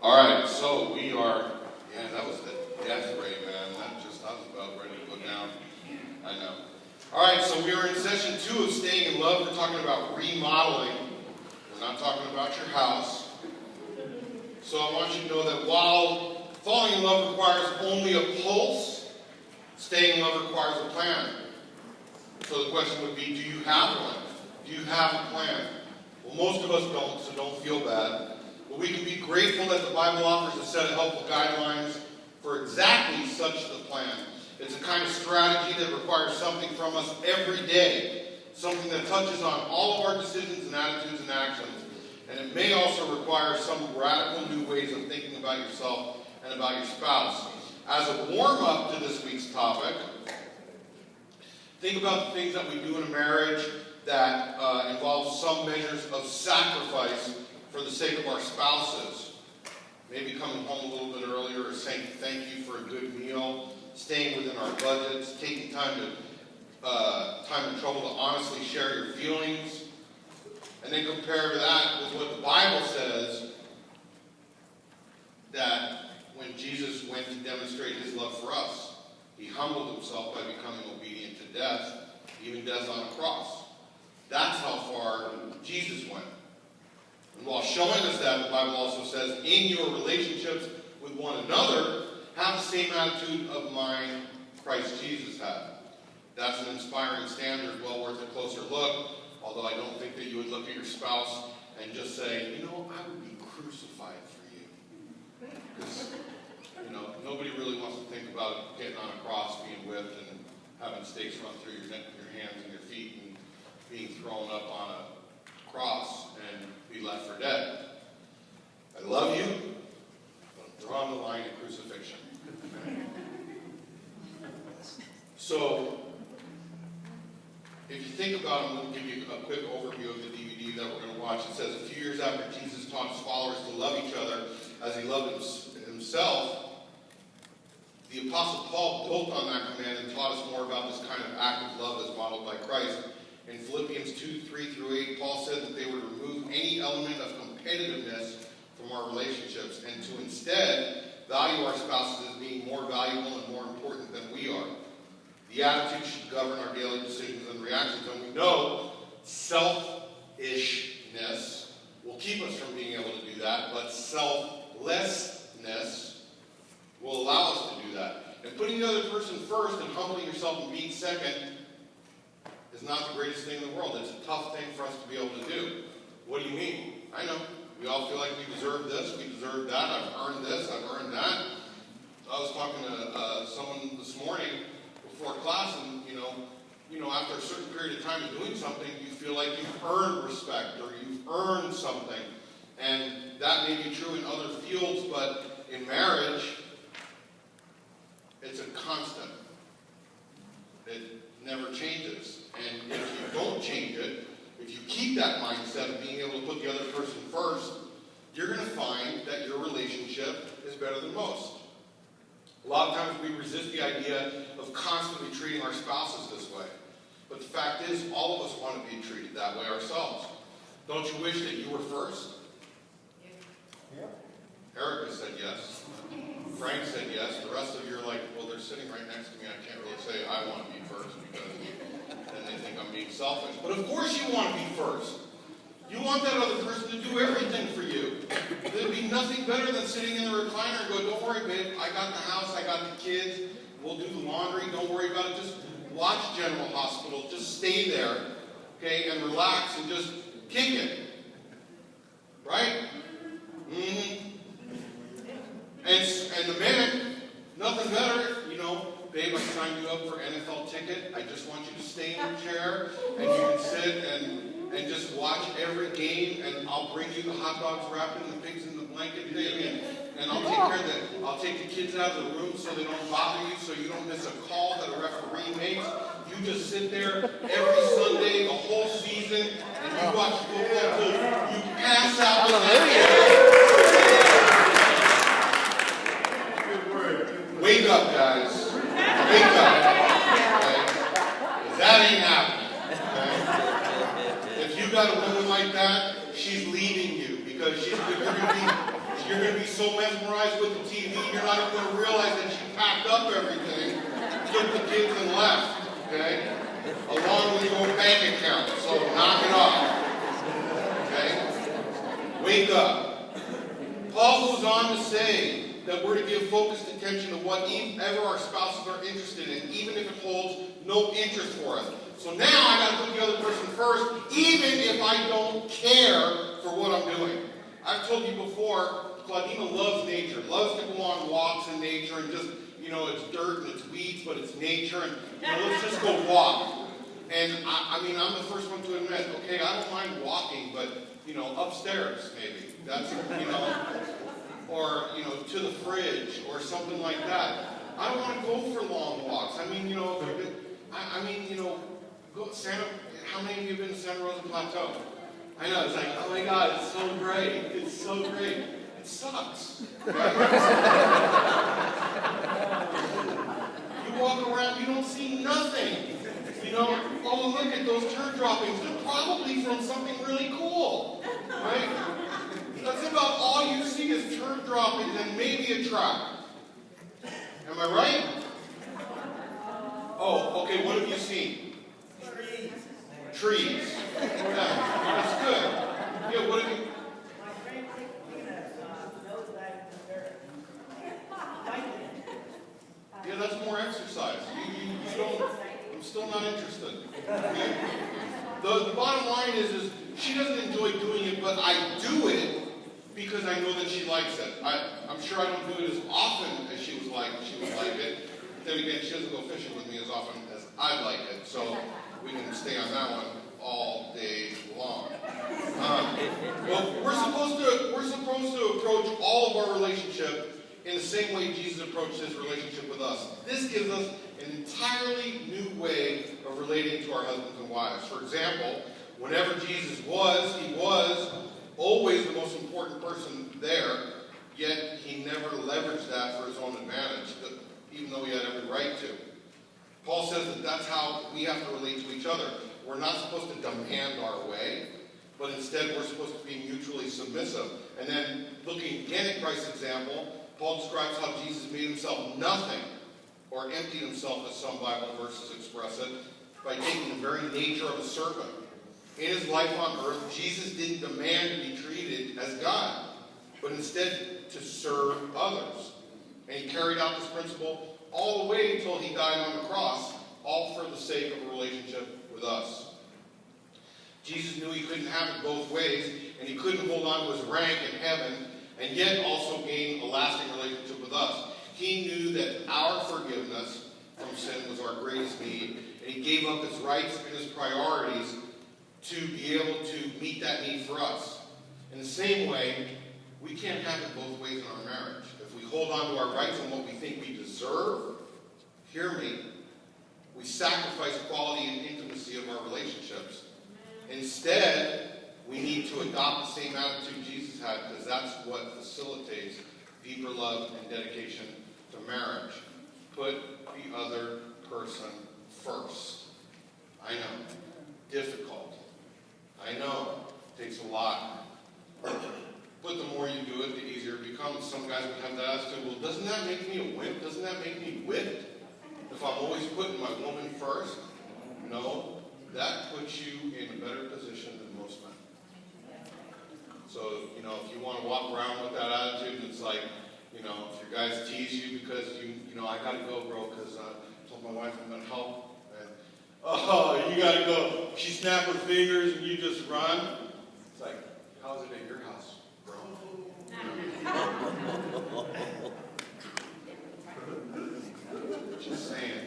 All right, so we are, that was the death ray, man. I was about ready to go down. I know. All right, so we are in session 2 of Staying in Love. We're talking about remodeling. We're not talking about your house. So I want you to know that while falling in love requires only a pulse, staying in love requires a plan. So the question would be, do you have one? Do you have a plan? Well, most of us don't, so don't feel bad. But we can be grateful that the Bible offers a set of helpful guidelines for exactly such the plan. It's a kind of strategy that requires something from us every day, something that touches on all of our decisions and attitudes and actions. And it may also require some radical new ways of thinking about yourself and about your spouse. As a warm-up to this week's topic, think about the things that we do in a marriage that involve some measures of sacrifice for the sake of our spouses. Maybe coming home a little bit earlier or saying thank you for a good meal, staying within our budgets, taking time and trouble to honestly share your feelings, and then compare that with what the Bible says, that when Jesus went to demonstrate his love for us, he humbled himself by becoming obedient to death, even death on a cross. That's how far Jesus went. And while showing us that, the Bible also says, in your relationships with one another, have the same attitude of mind Christ Jesus had. That's an inspiring standard, well worth a closer look, although I don't think that you would look at your spouse and just say, I would be crucified for you. Because, nobody really wants to think about getting on a cross, being whipped, and having stakes run through your hands and your feet, and being thrown up on a cross and be left for dead. I love you, but I'm drawing the line at crucifixion. So, if you think about it, I'm going to give you a quick overview of the DVD that we're going to watch. It says, a few years after Jesus taught his followers to love each other as he loved himself, the Apostle Paul built on that command and taught us more about this kind of act of love as modeled by Christ. In Philippians 2:3-8, Paul said that they would remove any element of competitiveness from our relationships and to instead value our spouses as being more valuable and more important than we are. The attitude should govern our daily decisions and reactions, and we know selfishness will keep us from being able to do that, but selflessness will allow us to do that. And putting the other person first and humbling yourself and being second is not the greatest thing in the world. It's a tough thing for us to be able to do. What do you mean? I know. We all feel like we deserve this, we deserve that, I've earned this, I've earned that. I was talking to someone this morning before class, and after a certain period of time of doing something, you feel like you've earned respect or you've earned something. And that may be true in other fields, but in marriage, it's a constant. It never changes. And if you don't change it, if you keep that mindset of being able to put the other person first, you're going to find that your relationship is better than most. A lot of times we resist the idea of constantly treating our spouses this way. But the fact is, all of us want to be treated that way ourselves. Don't you wish that you were first? Yeah. Erica said yes. Frank said yes. The rest of you are like, well, they're sitting right next to me. I can't really say I want to be first because then they think I'm being selfish. But of course you want to be first. You want that other person to do everything for you. There'd be nothing better than sitting in the recliner and go, don't worry, babe. I got the house. I got the kids. We'll do the laundry. Don't worry about it. Just watch General Hospital. Just stay there, okay, and relax and just kick it. Right? Mm-hmm. And the man, nothing better, babe, I signed you up for NFL ticket. I just want you to stay in your chair and you can sit and just watch every game, and I'll bring you the hot dogs wrapped in the pigs in the blanket thing, and I'll take care of that. I'll take the kids out of the room so they don't bother you, so you don't miss a call that a referee makes. You just sit there every Sunday, the whole season, and you watch football till you pass out. Wake up, guys. Wake up. Okay? That ain't happening. Okay? If you got a woman like that, she's leaving you because you're You're going to be so mesmerized with the TV, you're not even going to realize that she packed up everything, took the kids and left, okay? Along with your bank account, so knock it off, okay? Wake up. Paul goes on to say that we're to give focused attention to whatever our spouses are interested in, even if it holds no interest for us. So now I got to put the other person first, even if I don't care for what I'm doing. I've told you before, Claudina loves nature, loves to go on walks in nature and just, it's dirt and it's weeds, but it's nature, and let's just go walk. And I mean, I'm the first one to admit, okay, I don't mind walking, but upstairs maybe. That's or to the fridge or something like that. I don't want to go for long walks. I mean, go to Santa. How many of you have been to Santa Rosa Plateau? I know, it's like, oh my God, it's so great. It's so great. It sucks. You walk around, you don't see nothing. Oh, look at those turd droppings. They're probably from something really cool, right? That's about all you see is turd droppings and maybe a trap. Am I right? Oh, okay, what have you seen? Trees. Yeah, that's good. Yeah, what have you... Yeah, that's more exercise. You don't... I'm still not interested. Okay? The bottom line is she doesn't enjoy doing it, but I do it because I know that she likes it. I'm sure I don't do it as often as she would like it. Then again, she doesn't go fishing with me as often as I like it, so we can stay on that one all day long. Well, we're supposed to approach all of our relationship in the same way Jesus approached his relationship with us. This gives us an entirely new way of relating to our husbands and wives. For example, whenever Jesus was, he was always the most important person there, yet he never leveraged that for his own advantage, even though he had every right to. Paul says that that's how we have to relate to each other. We're not supposed to demand our way, but instead we're supposed to be mutually submissive. And then looking again at Christ's example, Paul describes how Jesus made himself nothing, or emptied himself, as some Bible verses express it, by taking the very nature of a servant. In his life on earth, Jesus didn't demand to be treated as God, but instead to serve others. And he carried out this principle all the way until he died on the cross, all for the sake of a relationship with us. Jesus knew he couldn't have it both ways, and he couldn't hold on to his rank in heaven and yet also gain a lasting relationship with us. He knew that our forgiveness from sin was our greatest need, and he gave up his rights and his priorities to be able to meet that need for us. In the same way, we can't have it both ways in our marriage. If we hold on to our rights and what we think we deserve, hear me, we sacrifice quality and intimacy of our relationships. Instead, we need to adopt the same attitude Jesus had, because that's what facilitates deeper love and dedication to marriage. Put the other person first. I know. Difficult. I know. Takes a lot. But the more you do it, the easier it becomes. Some guys would have that attitude, well, doesn't that make me a wimp? Doesn't that make me whipped? If I'm always putting my woman first? No. That puts you in a better position than most men. So, if you want to walk around with that attitude, it's like, if your guys tease you because I got to go, bro, because I told my wife I'm going to help. And, oh, you got to go. She snapped her fingers and you just run. It's like, how's it at your house, bro? Just saying,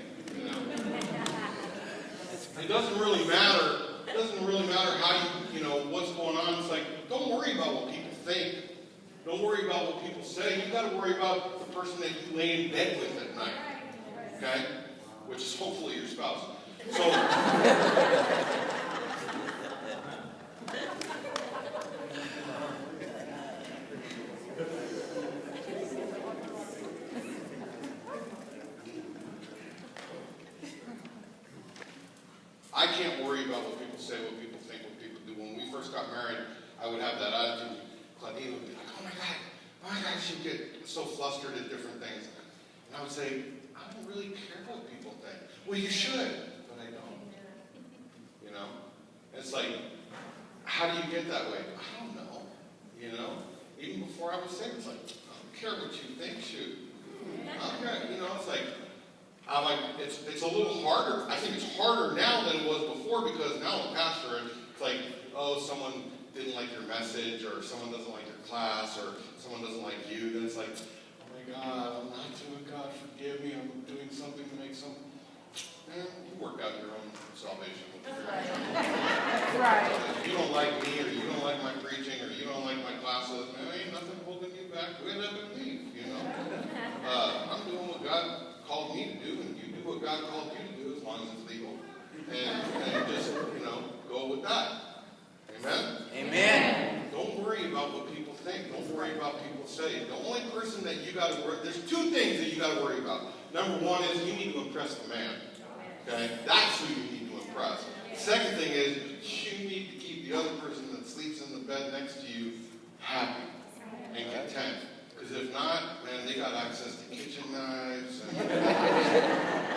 It doesn't really matter. It doesn't really matter how what's going on. It's like, don't worry about what people think. Don't worry about what people say. You got to worry about the person that you lay in bed with at night. Okay? Which is hopefully your spouse. So, I can't worry about what people say, what people think, what people do. When we first got married, I would have that attitude. Claudine would be like, oh my God, should get so flustered at different things. And I would say, I don't really care what people think. Well, you should, but I don't. You know? It's like, how do you get that way? I don't know. You know? Even before I was saved, it's like, I don't care what you think, shoot. Okay, you know, it's like, it's a little harder. I think it's harder now than it was before, because now I'm a pastor, and it's like, oh, someone didn't like your message, or someone doesn't like your class, or someone doesn't like you. Then it's like, oh my God, I'm not doing, God forgive me, I'm doing something to make some. You work out your own salvation with your Right. If you don't like me, or you don't like my preaching, or you don't like my classes, man, ain't nothing holding you back. Go ahead and leave, you know. I'm doing what God called me to do, and you do what God called you to do, as long as it's legal. And just, you know, go with that. Amen? Amen. Don't worry about what people think. Don't worry about what people say. The only person that you got to worry, there's two things that you got to worry about. Number one is you need to impress the man. Okay? That's who you need to impress. The second thing is you need to keep the other person that sleeps in the bed next to you happy and content. Because if not, man, they got access to kitchen knives and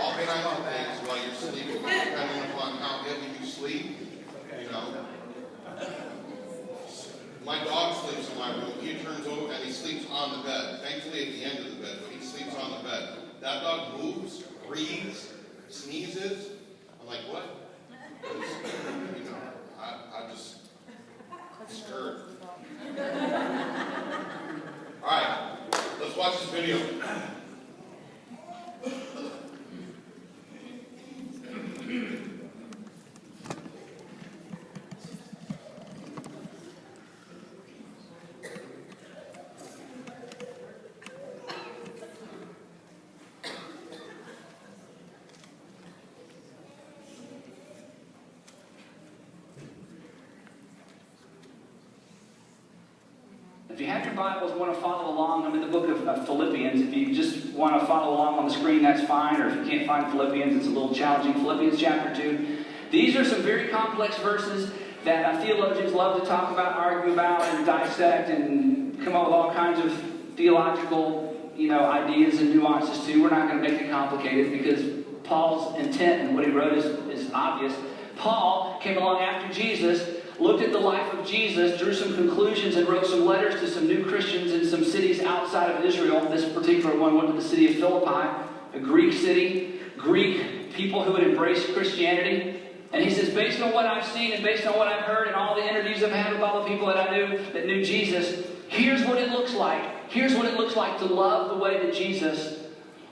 all kinds of things while you're sleeping, depending upon how heavy you sleep. You know. My dog sleeps in my room. He turns over and he sleeps on the bed. Thankfully at the end of the bed, but he sleeps on the bed. That dog moves, breathes, sneezes. I'm like, what? You know, I just scared. All right, let's watch this video. If you have your Bibles and want to follow along, I'm in the book of Philippians. If you just want to follow along on the screen, that's fine. Or if you can't find Philippians, it's a little challenging. Philippians chapter 2. These are some very complex verses that theologians love to talk about, argue about, and dissect, and come up with all kinds of theological, ideas and nuances too. We're not going to make it complicated because Paul's intent and what he wrote is obvious. Paul came along after Jesus, looked at the life of Jesus, drew some conclusions, and wrote some letters to some new Christians in some cities outside of Israel. This particular one went to the city of Philippi, a Greek city, Greek people who had embraced Christianity. And he says, based on what I've seen and based on what I've heard and all the interviews I've had with all the people that I knew that knew Jesus, here's what it looks like. Here's what it looks like to love the way that Jesus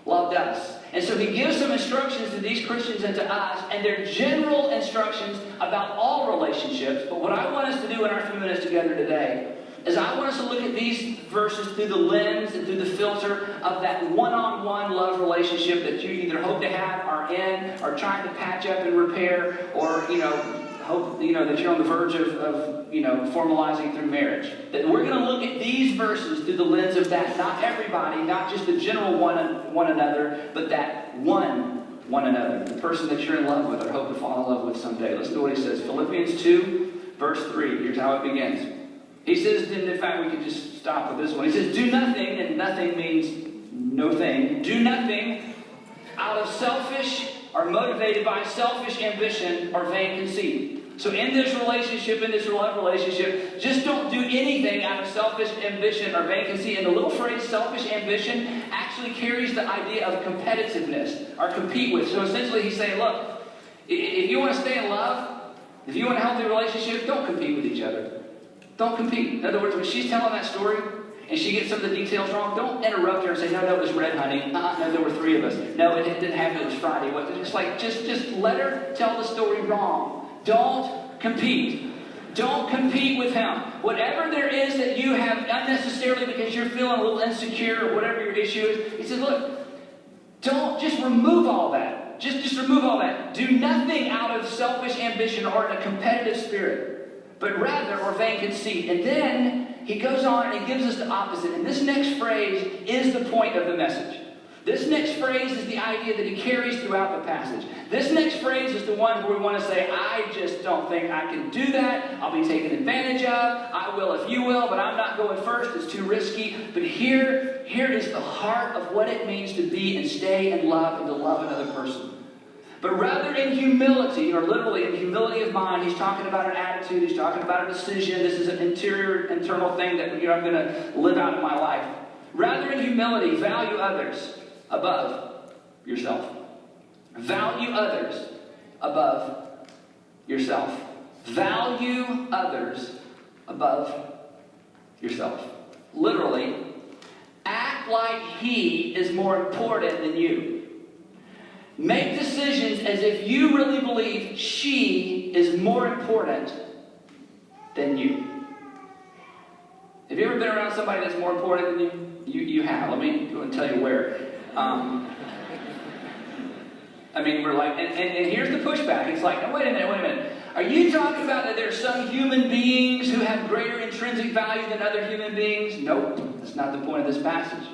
loved us. And so he gives some instructions to these Christians and to us, and they're general instructions about all relationships. But what I want us to do in our few minutes together today is I want us to look at these verses through the lens and through the filter of that one-on-one love relationship that you either hope to have, are in, or trying to patch up and repair, or, hope, that you're on the verge of formalizing through marriage. That we're going to look at these verses through the lens of that, not everybody, not just the general one another, but that one another, the person that you're in love with or hope to fall in love with someday. Listen to what he says. Philippians 2, verse 3. Here's how it begins. He says, and in fact, we can just stop with this one. He says, do nothing, and nothing means no thing. Do nothing out of selfish or motivated by selfish ambition or vain conceit. So in this love relationship, just don't do anything out of selfish ambition or vain conceit. And the little phrase selfish ambition actually carries the idea of competitiveness or compete with. So essentially he's saying, look, if you want to stay in love, if you want a healthy relationship, don't compete with each other. Don't compete. In other words, when she's telling that story and she gets some of the details wrong, don't interrupt her and say, no, it was red, honey. No, there were 3 of us. No, it didn't happen. It was Friday. Just let her tell the story wrong. Don't compete. Don't compete with him. Whatever there is that you have unnecessarily because you're feeling a little insecure or whatever your issue is, he says, look, don't just remove all that. Just remove all that. Do nothing out of selfish ambition or in a competitive spirit, but rather, or vain conceit. And then he goes on and he gives us the opposite. And this next phrase is the point of the message. This next phrase is the idea that he carries throughout the passage. This next phrase is the one where we want to say, I just don't think I can do that. I'll be taken advantage of. I will if you will, but I'm not going first. It's too risky. But here is the heart of what it means to be and stay in love and to love another person. But rather in humility, or literally in humility of mind, he's talking about an attitude. He's talking about a decision. This is an internal thing that I'm going to live out in my life. Rather in humility, value others above yourself. Value others above yourself. Value others above yourself. Literally, act like he is more important than you. Make decisions as if you really believe she is more important than you. Have you ever been around somebody that's more important than you? You have. Let me go and tell you where. We're like, and here's the pushback. It's like, no, wait a minute. Are you talking about that there are some human beings who have greater intrinsic value than other human beings? Nope. That's not the point of this passage.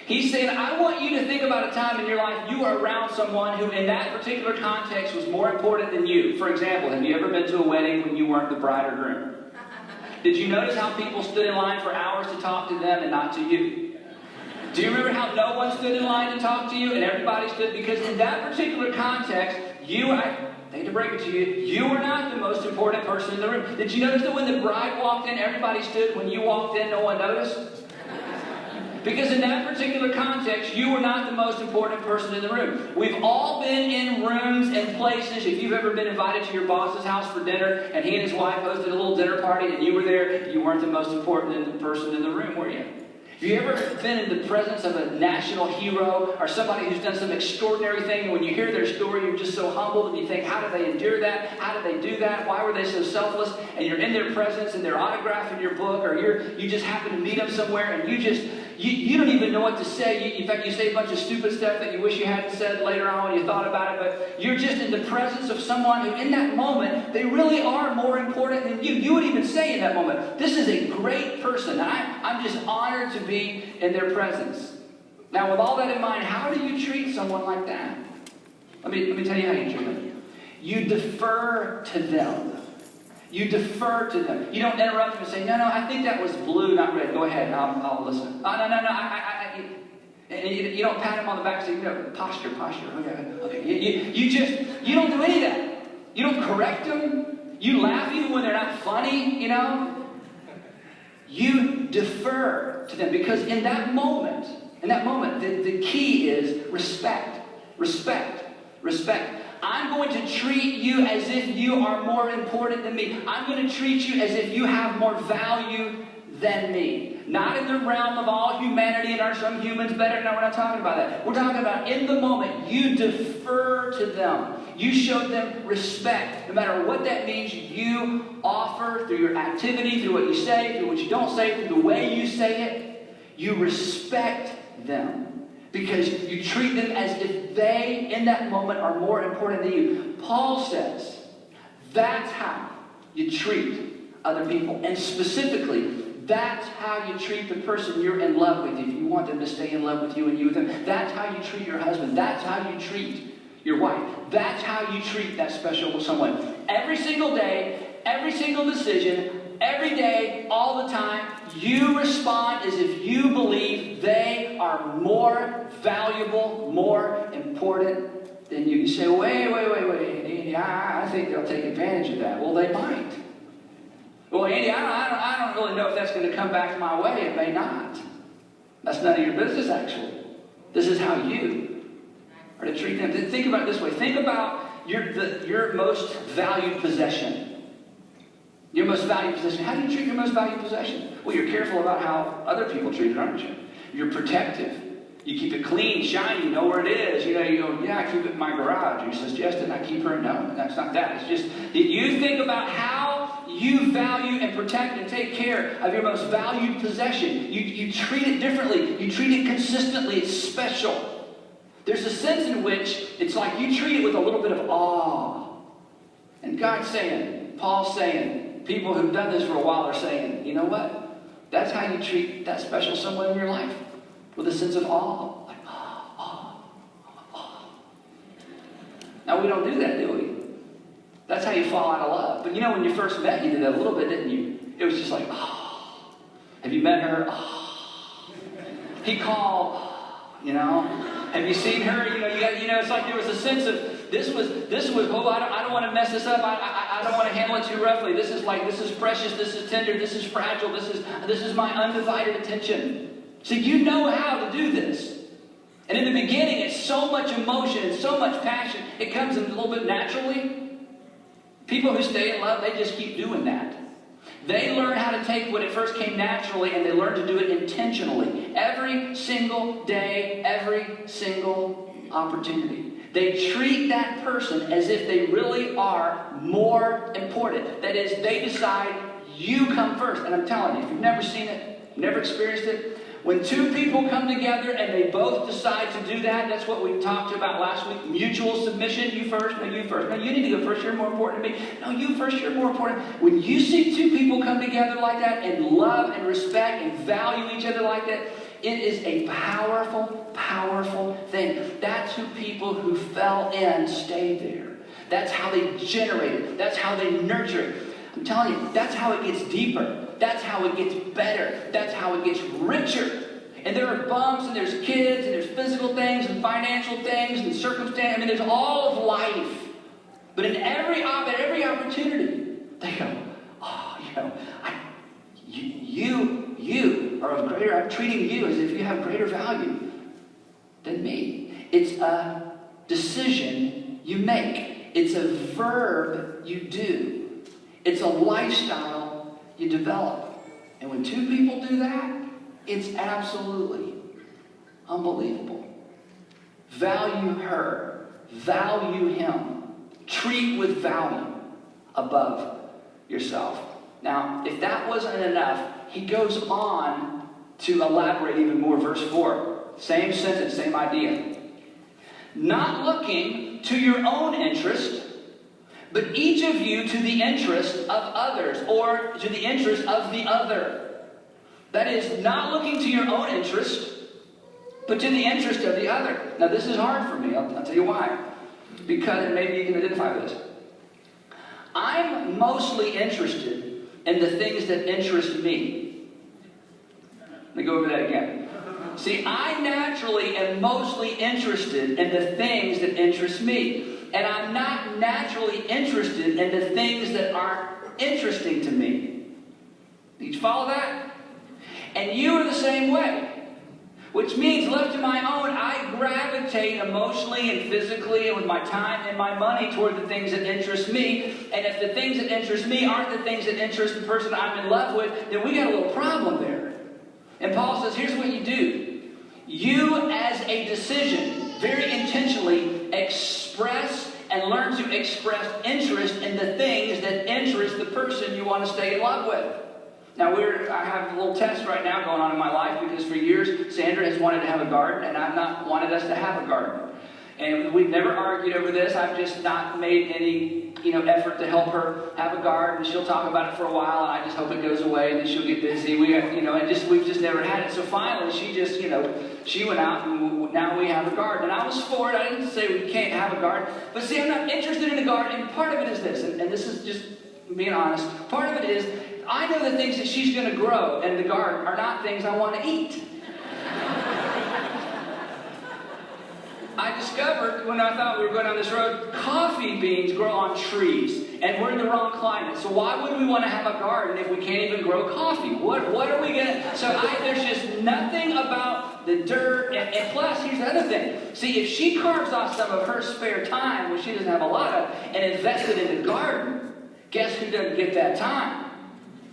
He's saying, I want you to think about a time in your life you were around someone who in that particular context was more important than you. For example, have you ever been to a wedding when you weren't the bride or groom? Did you notice how people stood in line for hours to talk to them and not to you? Do you remember how no one stood in line to talk to you and everybody stood? Because in that particular context, I hate to break it to you, you were not the most important person in the room. Did you notice that when the bride walked in, everybody stood? When you walked in, no one noticed? Because in that particular context, you were not the most important person in the room. We've all been in rooms and places. If you've ever been invited to your boss's house for dinner, and he and his wife hosted a little dinner party, and you were there, you weren't the most important person in the room, were you? Have you ever been in the presence of a national hero or somebody who's done some extraordinary thing, and when you hear their story, you're just so humbled, and you think, how did they endure that? How did they do that? Why were they so selfless? And you're in their presence, and their autograph in your book, or you just happen to meet them somewhere, and you don't even know what to say. In fact, you say a bunch of stupid stuff that you wish you hadn't said later on when you thought about it, but you're just in the presence of someone who, in that moment, they really are more important than you. You would even say in that moment, this is a great person. I'm just honored to be in their presence. Now, with all that in mind, how do you treat someone like that? Let me tell you how you treat them. You defer to them. You defer to them. You don't interrupt them and say, no, I think that was blue, not red. Go ahead, I'll listen. Oh, no. And you don't pat them on the back and say, posture. Okay. You don't do any of that. You don't correct them. You laugh even when they're not funny, You defer to them because in that moment, the key is respect. I'm going to treat you as if you are more important than me. I'm going to treat you as if you have more value than me. Not in the realm of all humanity and are some humans better. No, we're not talking about that. We're talking about in the moment, you defer to them. You show them respect. No matter what that means, you offer through your activity, through what you say, through what you don't say, through the way you say it. You respect them. Because you treat them as if they, in that moment, are more important than you. Paul says, that's how you treat other people. And specifically, that's how you treat the person you're in love with. If you want them to stay in love with you and you with them, that's how you treat your husband. That's how you treat your wife. That's how you treat that special someone. Every single day, every single decision, every day, all the time, you respond as if you believe they are more valuable, more important than you. You say, wait, Andy, I think they'll take advantage of that. Well, they might. Well, Andy, I don't really know if that's going to come back my way. It may not. That's none of your business, actually. This is how you are to treat them. Think about it this way. Think about your most valued possession. Your most valued possession. How do you treat your most valued possession? Well, you're careful about how other people treat it, aren't you? You're protective. You keep it clean, shiny, you know where it is. You go, yeah, I keep it in my garage. You suggest it, I keep her. No, that's not that. It's just that you think about how you value and protect and take care of your most valued possession. You treat it differently. You treat it consistently. It's special. There's a sense in which it's like you treat it with a little bit of awe. And God's saying, Paul's saying, people who've done this for a while are saying, you know what? That's how you treat that special someone in your life. With a sense of awe. Like, Now, we don't do that, do we? That's how you fall out of love. But you know, when you first met, you did that a little bit, didn't you? It was just like, oh. Have you met her? Oh. He called, oh, you know. Have you seen her? It's like there was a sense of, this was, oh, I don't want to mess this up. I don't want to handle it too roughly. This is precious. This is tender. This is fragile. This is my undivided attention. See, you know how to do this. And in the beginning, it's so much emotion and so much passion. It comes in a little bit naturally. People who stay in love, they just keep doing that. They learn how to take what it first came naturally, and they learn to do it intentionally. Every single day, every single opportunity. They treat that person as if they really are more important. That is, they decide, you come first. And I'm telling you, if you've never seen it, never experienced it, when two people come together and they both decide to do that, that's what we talked about last week. Mutual submission. You first. No, you first. No, you need to go first. You're more important to me. No, you first. You're more important. When you see two people come together like that and love and respect and value each other like that, it is a powerful, powerful thing. That's who people who fell in stay there. That's how they generate it. That's how they nurture it. I'm telling you, that's how it gets deeper. That's how it gets better. That's how it gets richer. And there are bumps, and there's kids, and there's physical things, and financial things, and circumstance. I mean, there's all of life. But in every opportunity, they go, oh, you are of greater, I'm treating you as if you have greater value than me. It's a decision you make. It's a verb you do. It's a lifestyle you develop. And when two people do that, it's absolutely unbelievable. Value her. Value him. Treat with value above yourself. Now, if that wasn't enough, he goes on to elaborate even more. Verse 4. Same sentence, same idea. Not looking to your own interest, but each of you to the interest of others, or to the interest of the other. That is, not looking to your own interest, but to the interest of the other. Now, this is hard for me. I'll tell you why. Because, and maybe you can identify with this. I'm mostly interested in the things that interest me. Let me go over that again. See, I naturally am mostly interested in the things that interest me. And I'm not naturally interested in the things that aren't interesting to me. Did you follow that? And you are the same way. Which means, left to my own, I gravitate emotionally and physically and with my time and my money toward the things that interest me. And if the things that interest me aren't the things that interest the person I'm in love with, then we got a little problem there. And Paul says, here's what you do. You, as a decision, very intentionally express and learn to express interest in the things that interest the person you want to stay in love with. Now, I have a little test right now going on in my life, because for years, Sandra has wanted to have a garden, and I've not wanted us to have a garden. And we've never argued over this. I've just not made any, effort to help her have a garden. She'll talk about it for a while, and I just hope it goes away, and then she'll get busy. We've just never had it. So finally, she just, she went out, and now we have a garden. And I was for it. I didn't say we can't have a garden. But see, I'm not interested in a garden, and part of it is this, and this is just being honest. Part of it is, I know the things that she's going to grow in the garden are not things I want to eat. I discovered, when I thought we were going down this road, coffee beans grow on trees. And we're in the wrong climate. So why would we want to have a garden if we can't even grow coffee? What are we going to... So there's just nothing about the dirt. And plus, here's the other thing. See, if she carves off some of her spare time, which she doesn't have a lot of, and invests it in the garden, guess who doesn't get that time?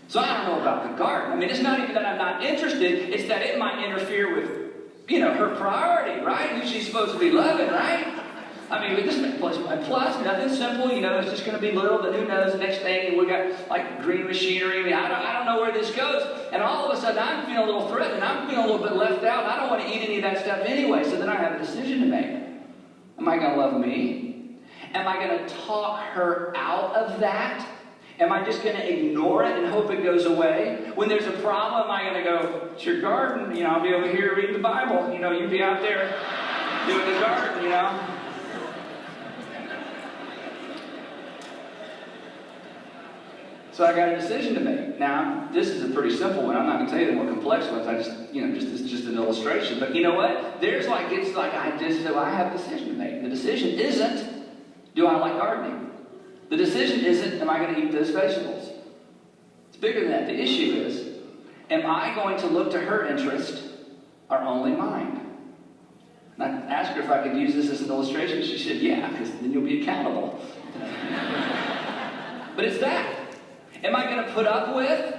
So I don't know about the garden. I mean, it's not even that I'm not interested. It's that it might interfere with, her priority, right? Who she's supposed to be loving, right? I mean, this plus nothing simple. It's just going to be little, but who knows the next thing? And we got like green machinery. I mean, I don't know where this goes. And all of a sudden, I'm feeling a little threatened. I'm feeling a little bit left out. And I don't want to eat any of that stuff anyway. So then I have a decision to make. Am I going to love me? Am I going to talk her out of that? Am I just going to ignore it and hope it goes away? When there's a problem, am I going to go, it's your garden, I'll be over here reading the Bible. You be out there doing the garden, So I got a decision to make. Now, this is a pretty simple one. I'm not going to tell you the more complex ones. I just, it's just an illustration. But you know what? I have a decision to make. The decision isn't, do I like gardening? The decision isn't, am I going to eat those vegetables? It's bigger than that. The issue is, am I going to look to her interest or only mine? And I asked her if I could use this as an illustration. She said, yeah, because then you'll be accountable. But it's that. Am I going to put up with?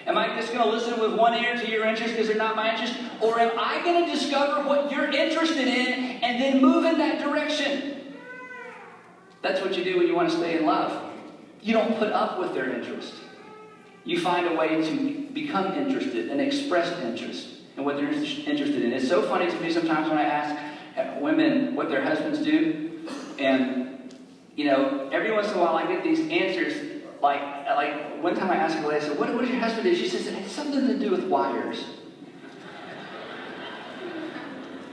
Am I just going to listen with one ear to your interest because they're not my interest? Or am I going to discover what you're interested in and then move in that direction? That's what you do when you want to stay in love. You don't put up with their interest. You find a way to become interested and express interest in what they're interested in. It's so funny to me sometimes when I ask women what their husbands do. And, every once in a while I get these answers. Like one time I asked a lady, I said, what does your husband do? She says, it has something to do with wires.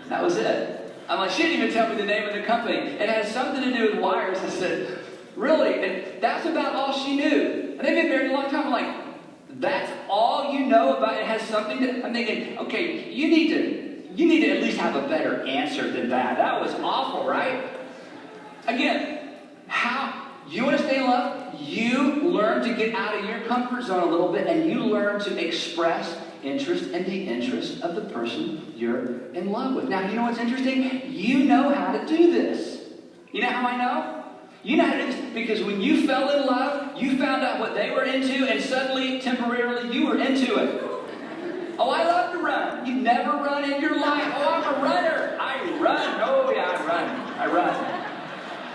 That was it. I'm like, she didn't even tell me the name of the company. It has something to do with wires. I said, really? And that's about all she knew. And they've been married a long time. I'm like, that's all you know about it? It has something to... I'm thinking, okay, you need to at least have a better answer than that. That was awful, right? Again, you want to stay in love? You learn to get out of your comfort zone a little bit, and you learn to express interest in the interest of the person you're in love with. Now, you know what's interesting? You know how to do this. You know how I know? You know how to do this because when you fell in love, you found out what they were into, and suddenly, temporarily, you were into it. Oh, I love to run. You've never run in your life. Oh, I'm a runner. I run. Oh, yeah, I run.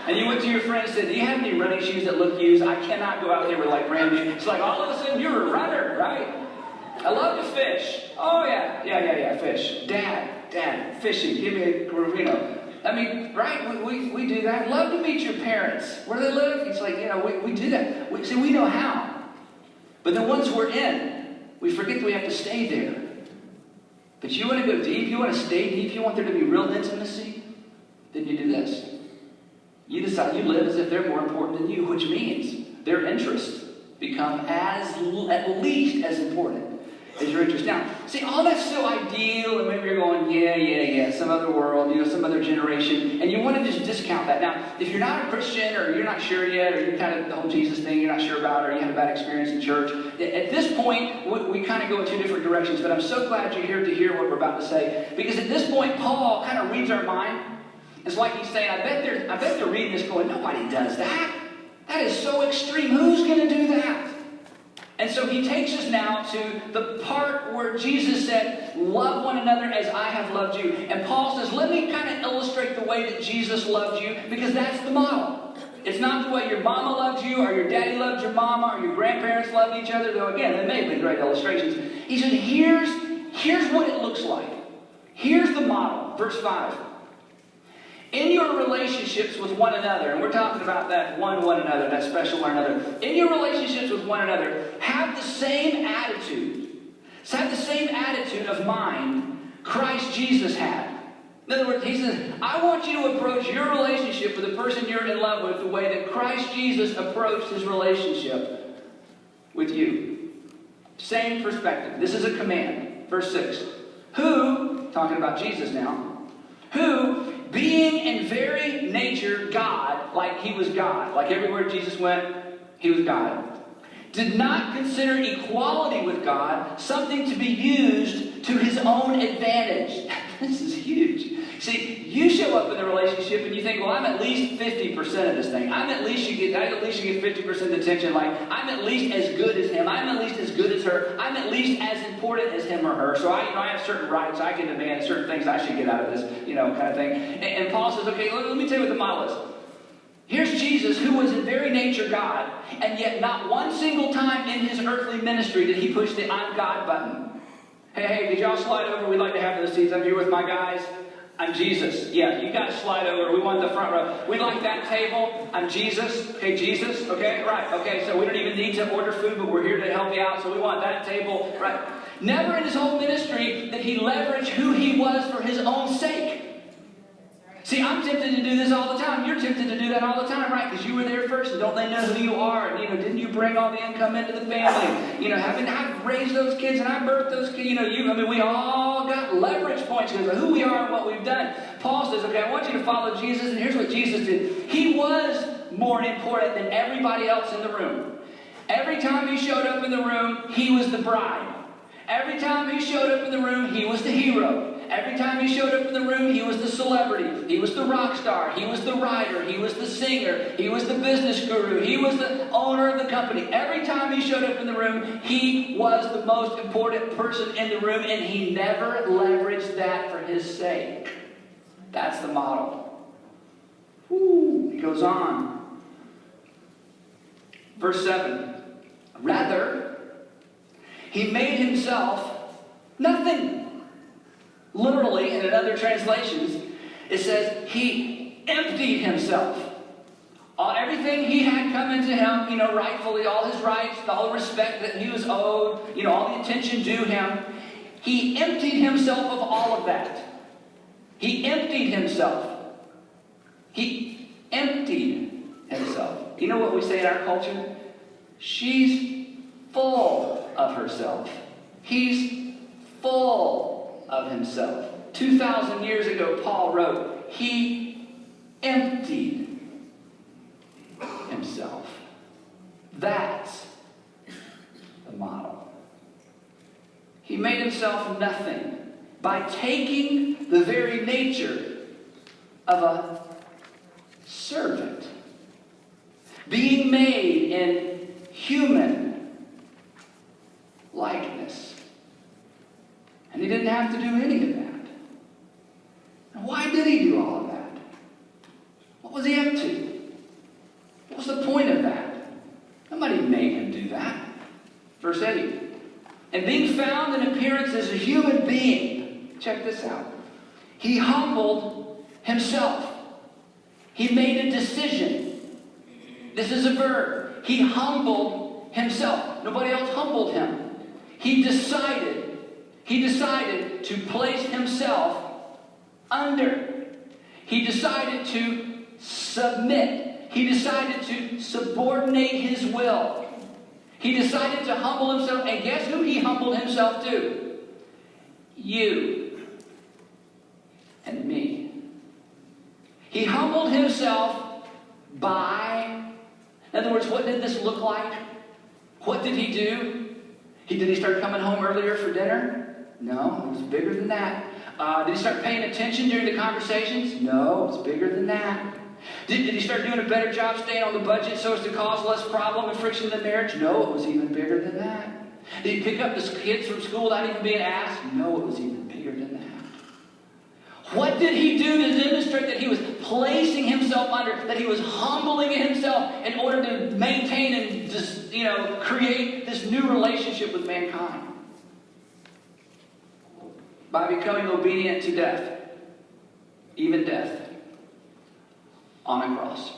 And you went to your friend and said, do you have any running shoes that look used? I cannot go out there with brand new. It's like all of a sudden you're a runner, right? I love to fish. Oh, yeah, fish. Dad, fishing. Give me a, I mean, right? We do that. Love to meet your parents. Where do they live? It's like, we do that. We know how. But then once we're in, we forget that we have to stay there. But you want to go deep, you want to stay deep, you want there to be real intimacy, then you do this. You decide you live as if they're more important than you, which means their interests become at least as important as your interest. Now, see, all that's so ideal, and maybe you're going, yeah, some other world, some other generation, and you want to just discount that. Now, if you're not a Christian, or you're not sure yet, or you're kind of the whole Jesus thing you're not sure about, or you had a bad experience in church, at this point, we kind of go in two different directions, but I'm so glad you're here to hear what we're about to say, because at this point, Paul kind of reads our mind. It's like he's saying, I bet they're reading this going, nobody does that. That is so extreme. Who's going to do that? And so he takes us now to the part where Jesus said, love one another as I have loved you. And Paul says, let me kind of illustrate the way that Jesus loved you, because that's the model. It's not the way your mama loved you, or your daddy loved your mama, or your grandparents loved each other, though again, they may have been great illustrations. He said, here's what it looks like. Here's the model. Verse 5. In your relationships with one another, and we're talking about that one another, that special one another. In your relationships with one another, have the same attitude. Have the same attitude of mind Christ Jesus had. In other words, he says, I want you to approach your relationship with the person you're in love with the way that Christ Jesus approached his relationship with you. Same perspective. This is a command. Verse 6. Who, talking about Jesus now, who, being in very nature God, like he was God, like everywhere Jesus went, he was God, did not consider equality with God something to be used to his own advantage. This is huge. See, you show up in the relationship and you think, well, I'm at least 50% of this thing. I at least should get 50% attention. Like, I'm at least as good as him. I'm at least as good as her. I'm at least as important as him or her. So I have certain rights. I can demand certain things I should get out of this, kind of thing. And Paul says, okay, let me tell you what the model is. Here's Jesus, who was in very nature God, and yet not one single time in his earthly ministry did he push the I'm God button. Hey, did y'all slide over? We'd like to have those seats. I'm here with my guys. I'm Jesus. Yeah, you guys slide over. We want the front row. We like that table. I'm Jesus. Okay, Jesus. Okay, right. Okay, so we don't even need to order food, but we're here to help you out. So we want that table. Right. Never in his whole ministry did he leverage who he was for his own sake. See, I'm tempted to do this all the time. You're tempted to do that all the time, right? Because you were there first, and don't they know who you are? And, didn't you bring all the income into the family? I've raised those kids and I birthed those kids. We all got leverage points because of who we are and what we've done. Paul says, okay, I want you to follow Jesus, and here's what Jesus did. He was more important than everybody else in the room. Every time he showed up in the room, he was the bride. Every time he showed up in the room, he was the hero. Every time he showed up in the room, he was the celebrity. He was the rock star. He was the writer. He was the singer. He was the business guru. He was the owner of the company. Every time he showed up in the room, he was the most important person in the room, and he never leveraged that for his sake. That's the model. He goes on. Verse 7. Rather, he made himself nothing. Literally, and in other translations, it says he emptied himself. Everything he had come into him, rightfully, all his rights, all the respect that he was owed, all the attention due him, he emptied himself of all of that. He emptied himself. He emptied himself. You know what we say in our culture? She's full of herself. He's full of himself. 2,000 years ago, Paul wrote, he emptied himself. That's the model. He made himself nothing by taking the very nature of a servant, being made in human likeness. And he didn't have to do any of that. And why did he do all of that? What was he up to? What was the point of that? Nobody made him do that. Verse 8. And being found in appearance as a human being, check this out. He humbled himself. He made a decision. This is a verb. He humbled himself. Nobody else humbled him. He decided to place himself under. He decided to submit. He decided to subordinate his will. He decided to humble himself. And guess who he humbled himself to? You and me. He humbled himself by... In other words, what did this look like? What did he do? Did he start coming home earlier for dinner? No, it was bigger than that. Did he start paying attention during the conversations? No, it was bigger than that. Did he start doing a better job staying on the budget so as to cause less problem and friction in the marriage? No, it was even bigger than that. Did he pick up his kids from school without even being asked? No, it was even bigger than that. What did he do to demonstrate that he was placing himself under, that he was humbling himself in order to maintain and just, create this new relationship with mankind? By becoming obedient to death, even death, on a cross.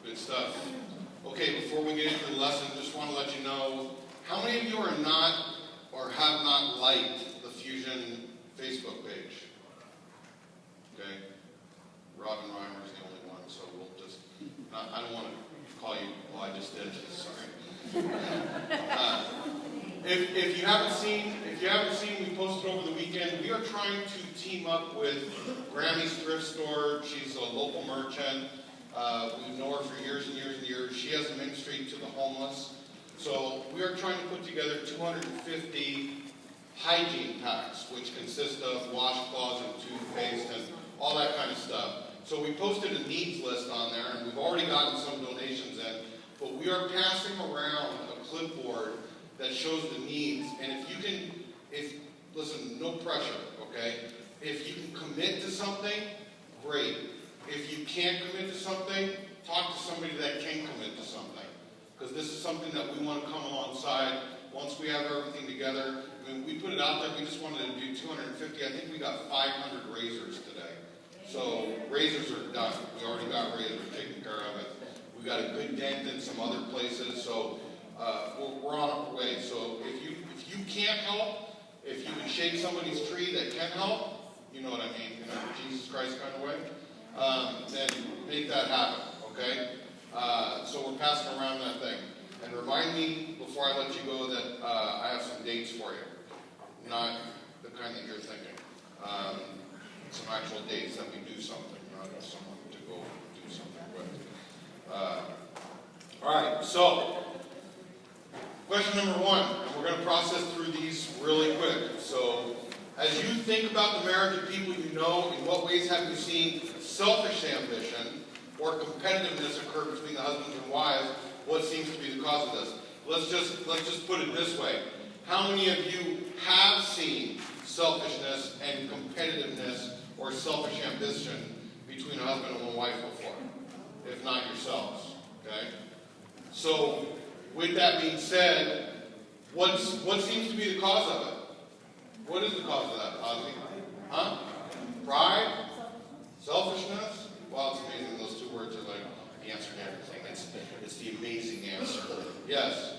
Good stuff. Okay, before we get into the lesson, just want to let you know, how many of you are not or have not liked the Fusion Facebook page? Okay? Robin Reimer is the only one, so we'll just, I don't want to call you, well, I just did, sorry. If you haven't seen, we posted over the weekend, we are trying to team up with Grammy's thrift store. She's a local merchant. We know her for years and years and years. She has a ministry to the homeless. So we are trying to put together 250 hygiene packs, which consist of washcloths and toothpaste and all that kind of stuff. So we posted a needs list on there, and we've already gotten some donations in, but we are passing around a clipboard that shows the needs. And listen, no pressure, okay? If you can commit to something, great. If you can't commit to something, talk to somebody that can commit to something. Because this is something that we want to come alongside once we have everything together. I mean, we put it out there, we just wanted to do 250. I think we got 500 razors today. So razors are done. We already got razors taken care of it. We got a good dent in some other places, so we're on our way. So if you can't help, if you can shake somebody's tree that can help, you know what I mean, in a Jesus Christ kind of way, then make that happen, okay? So we're passing around that thing. And remind me, before I let you go, that I have some dates for you. Not the kind that you're thinking. Some actual dates that we do something, not someone to go do something with. All right, so question number one, and we're going to process through these really quick. So as you think about the marriage of people you know, in what ways have you seen selfish ambition or competitiveness occur between the husbands and wives? What seems to be the cause of this? Let's just put it this way. How many of you have seen selfishness and competitiveness or selfish ambition between a husband and a wife before? If not yourselves, okay? So, with that being said, what seems to be the cause of it? What is the cause of that, Ozzy? Huh? Pride? Selfishness? Well, it's amazing. Those two words are like the answer to everything. It's the amazing answer. Yes.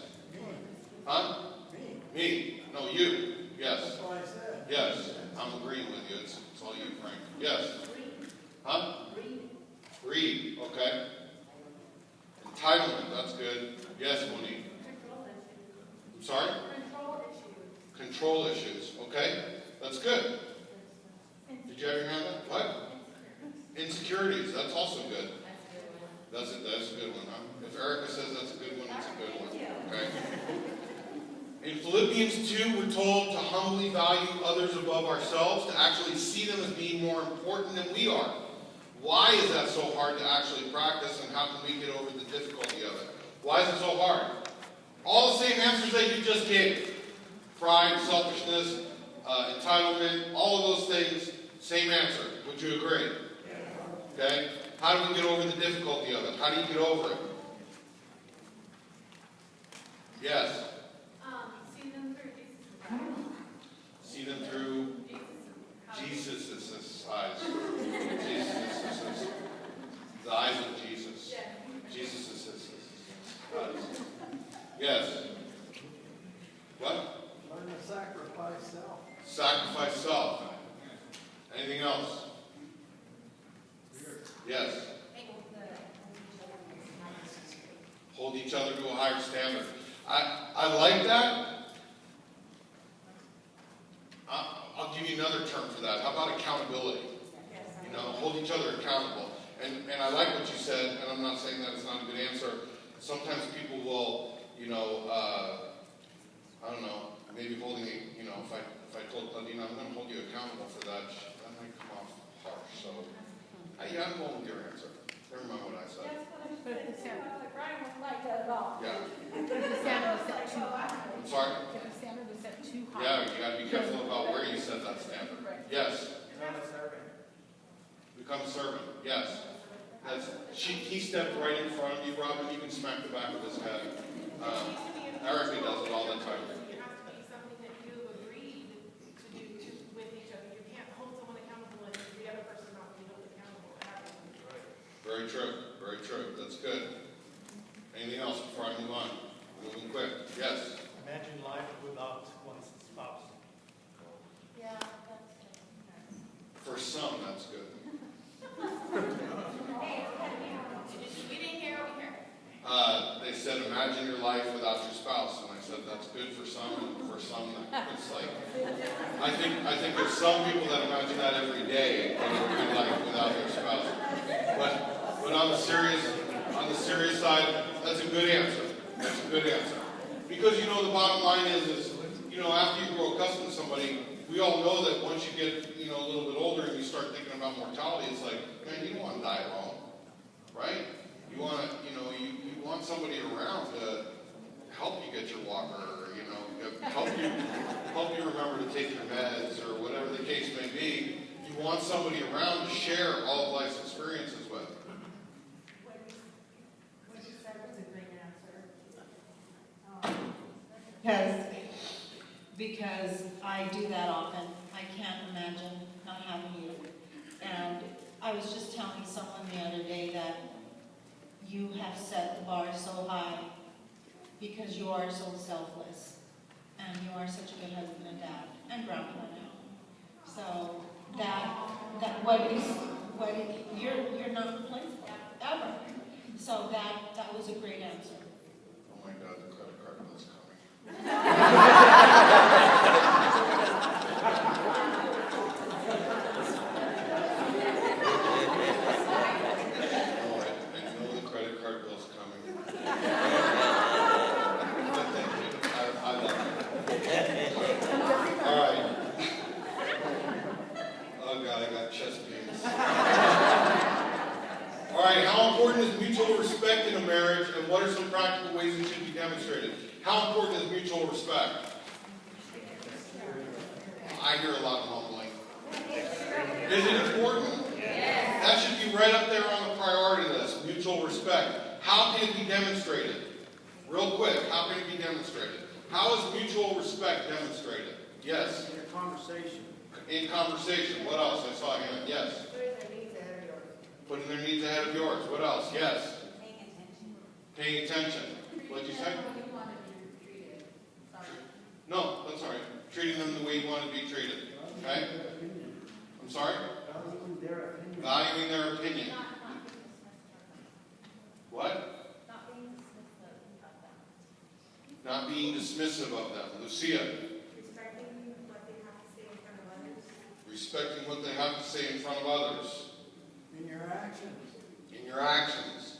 Huh? Me. No, you. Yes. That's what I said. Yes. I'm agreeing with you. It's all you, Frank. Yes. Huh? Greed. Okay. Entitlement. That's good. Yes, Monique. I'm sorry? Control issues. Okay. That's good. Did you have your hand up? What? Insecurities. That's also good. That's a good one, huh? If Erica says that's a good one, it's a good one. Okay? In Philippians 2, we're told to humbly value others above ourselves, to actually see them as being more important than we are. Why is that so hard to actually practice, and how can we get over the difficulty of it? Why is it so hard? All the same answers that you just gave. Pride, selfishness, entitlement, all of those things, same answer. Would you agree? Okay? How do we get over the difficulty of it? How do you get over it? Yes? See them through Jesus' eyes. See them through Jesus' eyes. Jesus' the eyes of Jesus. Jesus' eyes. Yes? What? Learn to sacrifice self. Sacrifice self. Anything else? Yes. Hold each other to a higher standard. I like that. I'll give you another term for that. How about accountability? You know, hold each other accountable. And I like what you said, and I'm not saying that it's not a good answer. Sometimes people will, you know, I don't know, maybe holding it, you know, if I told Claudina, I'm going to hold you accountable for that, that might come off harsh. So, yeah, I'm going with your answer. Never mind what I said. But if the standard, Brian wouldn't like that at all. Yeah. but if the standard is set too high, I'm sorry? if the standard is set too high. Yeah, you got to be careful about where you set that standard. Yes. Become a servant. Become a servant. Yes. He stepped right in front of you, Robin. You can smack the back of his head. Erica does it all the time. It has to be something that you agreed to do with each other. You can't hold someone accountable and the other person not be held accountable. Very true. Very true. That's good. Anything else before I move on? Moving quick. Yes. Imagine life without one's spouse. Yeah, that's For some, that's good. Hey, we didn't hear over here. They said, imagine your life without your spouse. And I said, that's good for some, and for some, it's like, I think there's some people that imagine that every day, what it would be like without their spouse. But on the serious side, that's a good answer. That's a good answer. Because, you know, the bottom line is, you know, after you grow accustomed to somebody, we all know that once you get, you know, a little bit older and you start thinking about mortality, it's like, man, you don't want to die alone, right? You want to, you know, you want somebody around to help you get your walker, or, you know, help you remember to take your meds, or whatever the case may be. You want somebody around to share all of life's experiences with. What you said was a great answer. Because I do that often. I can't imagine not having you. And I was just telling someone the other day that you have set the bar so high because you are so selfless and you are such a good husband and dad and grandpa now. So you're not replaceable ever. So that was a great answer. Oh my God, the credit card bill's coming. I know the credit card bill's coming. But thank you. I love it. All right. Oh God, I got chest pains. All right, how important is mutual respect in a marriage, and what are some practical ways it should be demonstrated? How important is mutual respect? I hear a lot of mumbling. Is it important? Yes. That should be right up there on the priority list, mutual respect. How can it be demonstrated? Real quick, how can it be demonstrated? How is mutual respect demonstrated? Yes. In a conversation. In conversation. What else? I saw a hand. Yes. Putting their needs ahead of yours. What else? Yes. Paying attention. What'd you say? No, that's all right. Treating them the way you want to be treated. Okay? I'm sorry? Valuing their opinion. What? Not being dismissive of them. Lucia. Respecting what they have to say in front of others. In your actions. In your actions.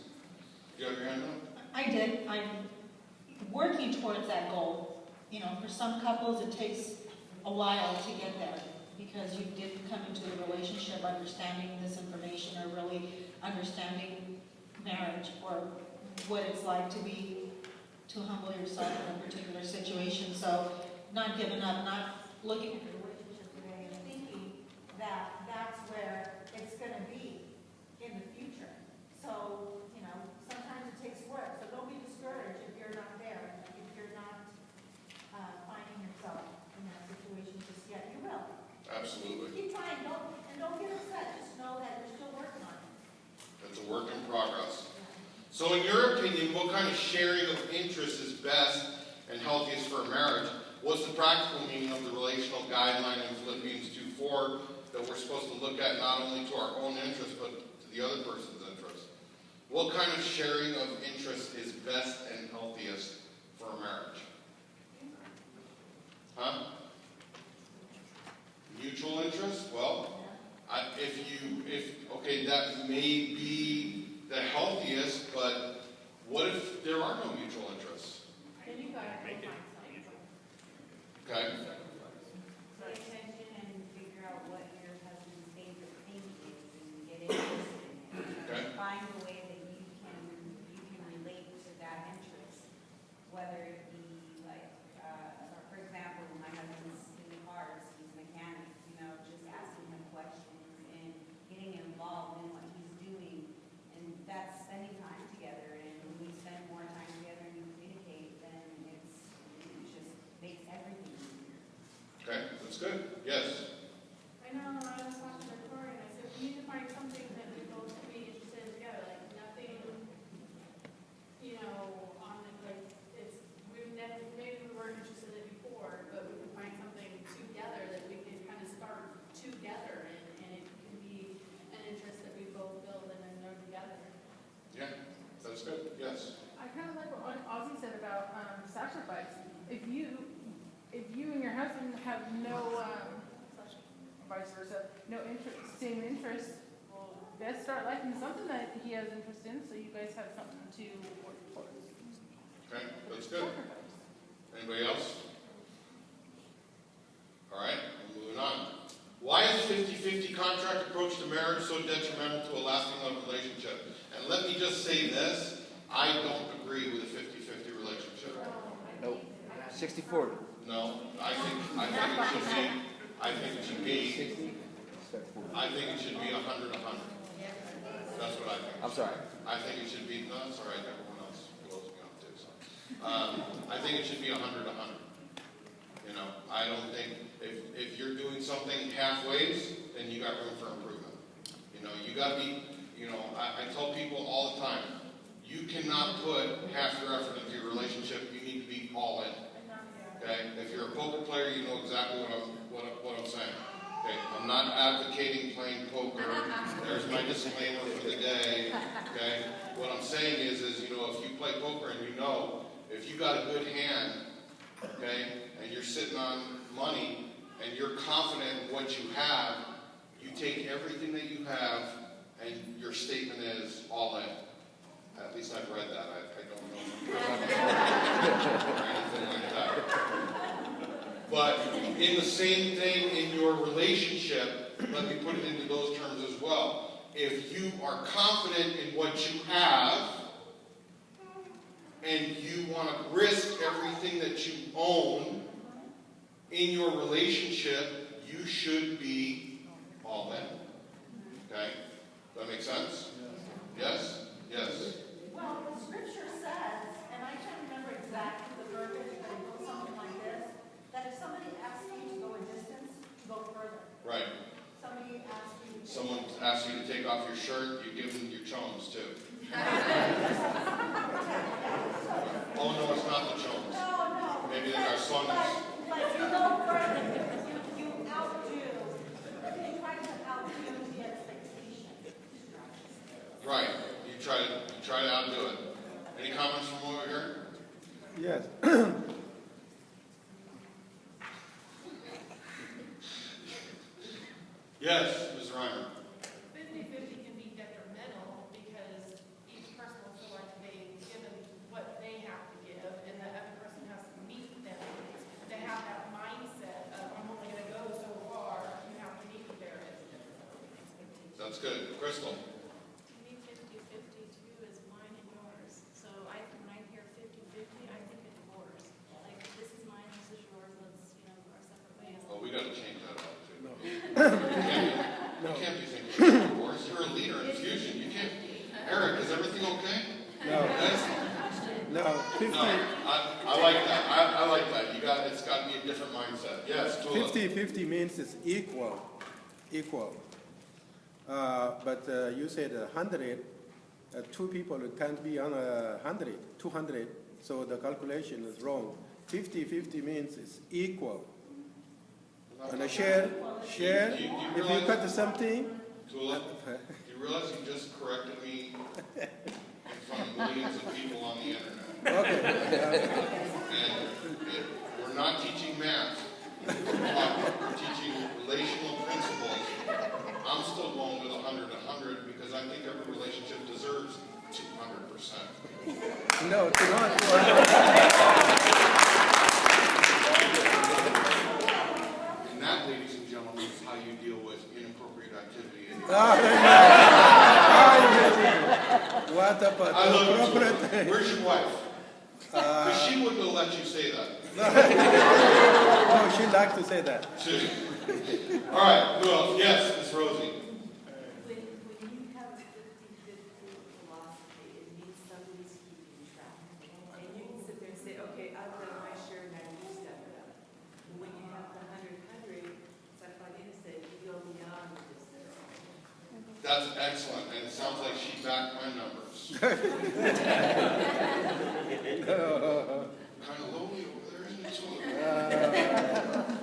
Do you have your hand up? I did. I'm working towards that goal. You know, for some couples it takes a while to get there because you didn't come into the relationship understanding this information or really understanding marriage or what it's like to humble yourself in a particular situation. So not giving up, not looking at the relationship today and thinking that that's where it's going to be in the future. So, you know, sometimes it takes work. So don't be discouraged if you're not there, if you're not finding yourself in that situation just yet. You will. Absolutely. Keep trying. Don't get upset. Just know that you're still working on it. It's a work in progress. So in your opinion, what kind of sharing of interests is best and healthiest for a marriage? What's the practical meaning of the relational guideline in Philippians 2:4 that we're supposed to look at not only to our own interest, but to the other person's interest? What kind of sharing of interest is best and healthiest for a marriage? Huh? Mutual interest? Well, okay, that may be the healthiest, but what if there are no mutual interests? Then you gotta find something. Okay? Pay attention and figure out what your husband's favorite thing is and get interested in it. Okay. Find a way that you can relate to that interest. Whether it be like, for example, my husband's in cars, he's a mechanic, you know, just asking him questions and getting involved in what he's doing. And that's spending time together. And when we spend more time together and communicate, then it just makes everything easier. Okay, that's good. Yes. I know when I was talking to Tori, I said, we need to find something that we both be interested in together, like nothing, you know, on the, like, it's, we've never, maybe we weren't interested in it before, but we can find something together that we can kind of start together, and it can be an interest that we both build and then learn together. Yeah, that's good. Yes. I kind of like what Ozzy said about sacrifice. If you and your husband have no, vice versa, no interest, same interest, well, best start liking something that he has interest in, so you guys have something to work towards. Okay, that's good. Sacrifice. Anybody else? All right, we're moving on. Why is 50-50 contract approach to marriage so detrimental to a lasting love relationship? And let me just say this, I don't agree with a 50-50 relationship. Nope. 60-40. No, I think it should be 100-100. That's what I think. I'm sorry. I think it should be, no, that's all right, everyone else blows me off too, so. I think it should be 100-100. You know, I don't think, if you're doing something halfways, then you got room for improvement. You know, you gotta be, you know, I tell people all the time, You cannot put half your effort into your relationship. You need to be all in. Okay? If you're a poker player, you know exactly what I'm saying. Okay? I'm not advocating playing poker. There's my disclaimer for the day. Okay? What I'm saying is, if you play poker and you know, if you got a good hand, okay, and you're sitting on money and you're confident in what you have, you take everything that you have and your statement is all in. At least I've read that. I don't know or anything like that. But in the same thing in your relationship, let me put it into those terms as well. If you are confident in what you have and you want to risk everything that you own in your relationship, you should be all in. Okay? Does that make sense? Yes? Yes. Well, the scripture says, and I can't remember exactly the verbiage, but it goes something like this, that if somebody asks you to go a distance, go further. Right. Somebody asks you to... Someone asks you to take off your shirt, you give them your chones too. Oh no, it's not the chones. No. Maybe they are slungers. Like you go further, you outdo, you try to outdo the expectation. Right. You try to outdo it. Any comments from over here? Yes. Yes, Ms. Reiner. 50-50 can be detrimental because each person will feel like they've given what they have to give, and the other person has to meet them. They have that mindset of, I'm only going to go so far, you have to meet their expectations. That's good. Crystal. To me, 50-50 too is mine and yours. So when I hear 50-50, I think of divorce. Like, this is mine, this is yours, let's, our separate ways. Well, we got to change that up too. No. You can't be thinking of divorce. You're a leader in Fusion. You can't. Eric, is everything okay? No. No. 50. No, I like that. I like that. It's got to be a different mindset. Yes, Tula. 50-50 means it's equal. But you said 100. Two people can't be on 100, 200. So the calculation is wrong. 50-50 means it's equal. And a share. Do you If realize, you cut something. Tula, do you realize you just corrected me in front of millions of people on the internet? Okay. And we're not teaching math. We're teaching relational principles. I'm still going with 100 because I think every relationship deserves 200%. No, it's not. And that, ladies and gentlemen, is how you deal with inappropriate activity. What about I love you. appropriate? Where's your wife? Because she wouldn't have let you say that. No, she'd like to say that. All right, who else? Yes, Miss Rosie. When you have a 50-50 philosophy, it means somebody's keeping track. And you can sit there and say, okay, I've done my share, now you step it up. And when you have the 100, it's like Fabiana said, you go beyond the distance. That's excellent, and it sounds like she backed my numbers. Kind of lonely over there, isn't it?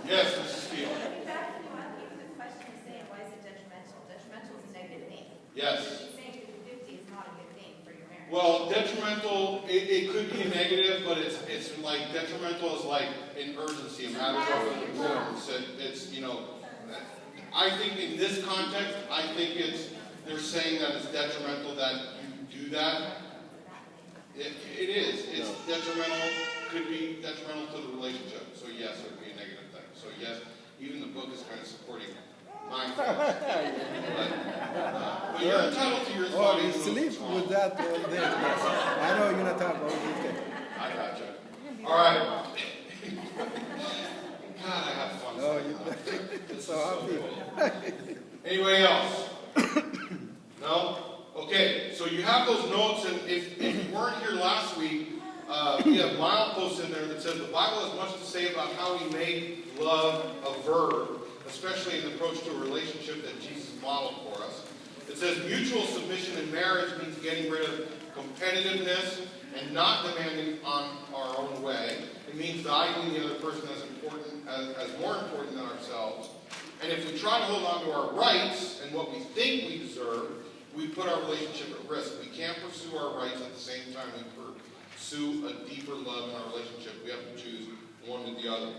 Yes, Mrs. Steele. Exactly, you want to answer the question and saying, why is it detrimental? Detrimental is a negative thing. Yes. She's saying 50-50 is not a good thing for your marriage. Well, detrimental, it could be a negative, but it's like detrimental is like an urgency, a matter of importance. It's, I think in this context, I think they're saying that it's detrimental that you do that. It is. It's detrimental, could be detrimental to the relationship. So yes, it would be a negative thing. So yes, even the book is kind of supporting my thoughts. But you're entitled to your thought. Oh, you sleep with that there. I know you're not talking about this. I gotcha. All right. God, I have fun. Oh, This is so so happy. cool. Anybody else? No? Okay, so you have those notes, and if you weren't here last week, we have mileposts in there that says the Bible has much to say about how we make love a verb, especially in the approach to a relationship that Jesus modeled for us. It says mutual submission in marriage means getting rid of competitiveness and not demanding on our own way. It means valuing the other person as more important than ourselves. And if we try to hold on to our rights and what we think we deserve, we put our relationship at risk. We can't pursue our rights at the same time we pursue a deeper love in our relationship. We have to choose one or the other.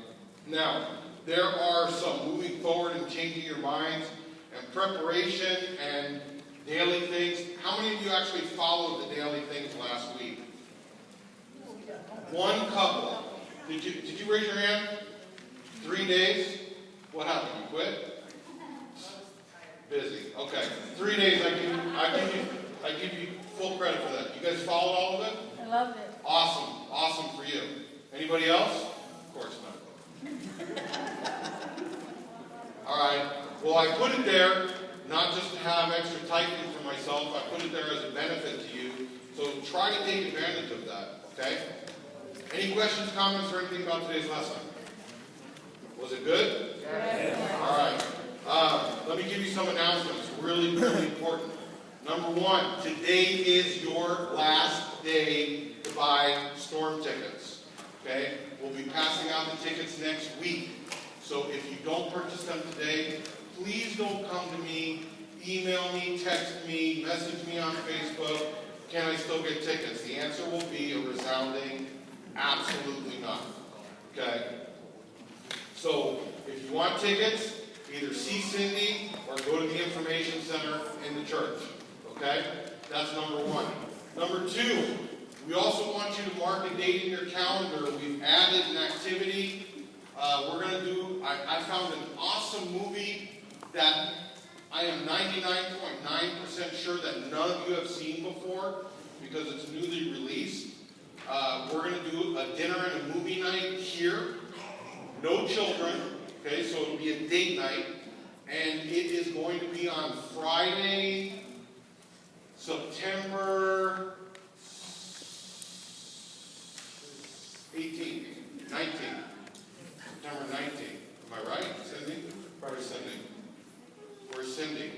Now, there are some moving forward and changing your minds and preparation and daily things. How many of you actually followed the daily things last week? One couple. Did you raise your hand? 3 days? What happened? You quit? Busy. Okay. 3 days. I give you full credit for that. You guys followed all of it? I loved it. Awesome. Awesome for you. Anybody else? Of course not. All right. Well, I put it there not just to have extra typing for myself. I put it there as a benefit to you. So try to take advantage of that. Okay? Any questions, comments, or anything about today's lesson? Was it good? Yes. All right. Let me give you some announcements. Really, really important. Number one, today is your last day to buy storm tickets. Okay? We'll be passing out the tickets next week. So if you don't purchase them today, please don't come to me, email me, text me, message me on Facebook. Can I still get tickets? The answer will be a resounding absolutely not. Okay? So if you want tickets, either see Cindy or go to the information center in the church. Okay? That's number one. Number two, we also want you to mark a date in your calendar. We've added an activity. We're going to do, I found an awesome movie that I am 99.9% sure that none of you have seen before because it's newly released. We're going to do a dinner and a movie night here. No children. Okay, so it'll be a date night. And it is going to be on Friday, September 18th, 19th. September 19th. Am I right, Cindy? Where's Cindy? Where's Cindy?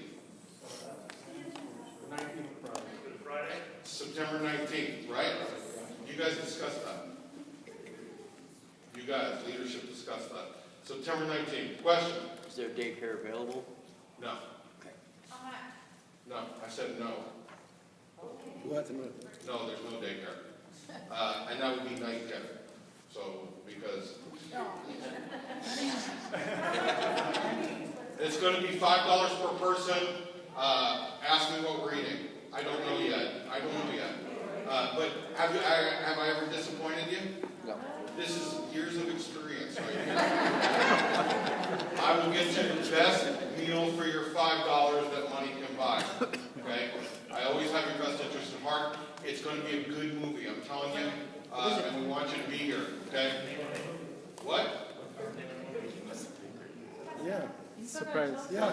The 19th Friday. September 19th, right? You guys discussed that. You guys, leadership discussed that. September 19th. Question? Is there daycare available? No. Okay. No. I said no. What? No. No, there's no daycare. And that would be night care. So, because it's going to be $5 per person. Ask me what we're eating. I don't know yet. But have I ever disappointed you? No. This is years of experience right here. I will get you the best meal for your $5 that money can buy. Okay? I always have your best interest in heart. It's going to be a good movie, I'm telling you. And we want you to be here. Okay? What? Yeah. Surprise. Yeah.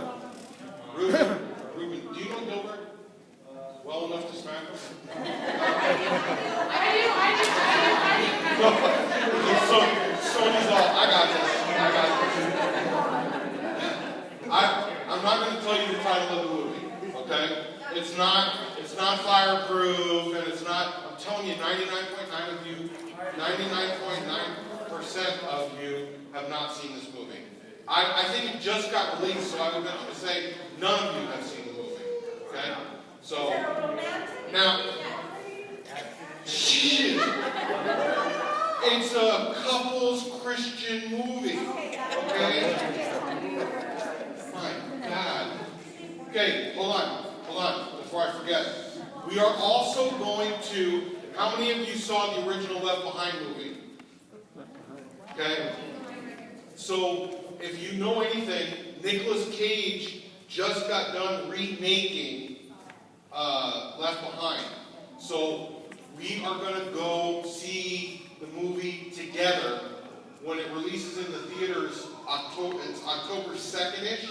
Ruben, do you know Gilbert? Well enough to smack him? Sony's all, I got this. I'm not going to tell you the title of the movie, okay? It's not fireproof, and it's not, I'm telling you, 99.9% of you have not seen this movie. I think it just got released, so I would venture to say none of you have seen the movie, okay? So, now, shit. It's a couples Christian movie. Okay? My God. Okay, hold on, before I forget. We are also going to, how many of you saw the original Left Behind movie? Okay? So, if you know anything, Nicolas Cage just got done remaking Left Behind. So, we are going to go see the movie together when it releases in the theaters. It's October 2nd-ish.